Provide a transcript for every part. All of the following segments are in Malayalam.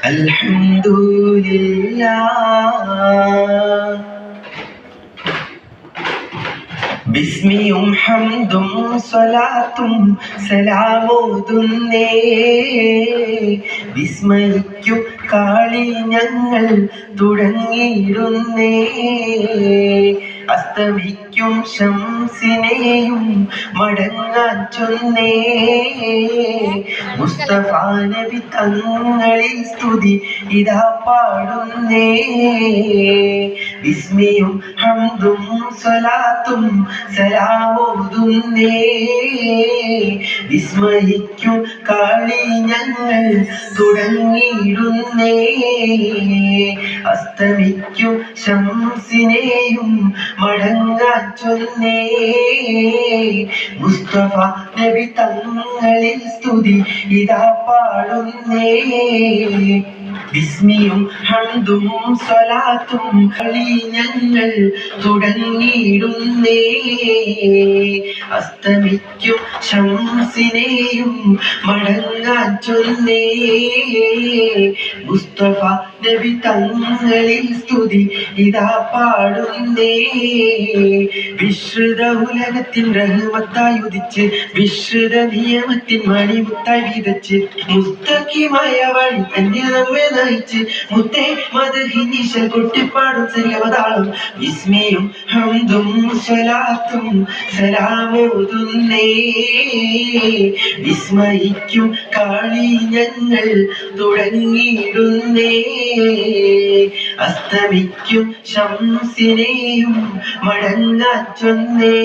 അൽഹംദുലില്ലാഹ് ബിസ്മിയും ഹംദും സ്വലാത്തും സലാമോതുന്നേ വിസ്മയിക്കും കാളി ഞങ്ങൾ തുടങ്ങിയിടുന്നേ അസ്തമിക്കും ശംസിനെയും മടങ്ങാൻ ചൊന്നേ മുസ്തഫ നബി തങ്ങളിൽ സ്തുതി ഇതാ പാടുന്നേ ബിസ്മിയും ഹംദും സ്വലാത്തും സലാമോതുന്നേ വിസ്മയിക്കും കാളി ഞങ്ങൾ തുടങ്ങിയിടുന്നേ അസ്തമിക്കും ശംസിനെയും മടങ്ങാൻ ചൊന്നേ മുസ്തഫ നബി തങ്ങളിൽ സ്തുതി ഇതാ പാടുന്നേ ബിസ്മിയും ഹംദും സ്വലാത്തും കളി ഞങ്ങൾ തുടങ്ങിയിടുന്നേ അസ്തമിക്കും ശംസിനെയും മടങ്ങാൻ ചൊന്നേ മുസ്തഫ നബി തങ്ങളിൽ സ്തുതി ഇതാ പാടുന്നേ വിശ്രുത ഉലകത്തിൻ റഹ്മത്തായി ഉദിച്ച് വിശ്രുത നിയമത്തിൻ മണിമുത്തായി വിതച്ച് മുസ്തഖിമായ വഴി തന്നെ നമ്മെ നയിച്ച് മുത്തേ മദഹിനിശ കൊട്ടിപ്പാടും സരിഗമതാളം വിസ്മയും ഹംദും സ്വലാത്തും സലാമോതുന്നേ വിസ്മയിക്കും കാളി ഞങ്ങൾ തുടങ്ങിയിടുന്നേ അസ്തമിക്കും ശംസിനെയും മടങ്ങാൻ ചൊന്നേ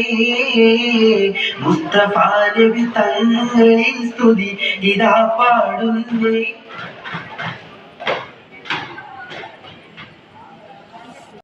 മുസ്തഫ നബി തങ്ങളിൽ സ്തുതി ഇതാ പാടുന്നേ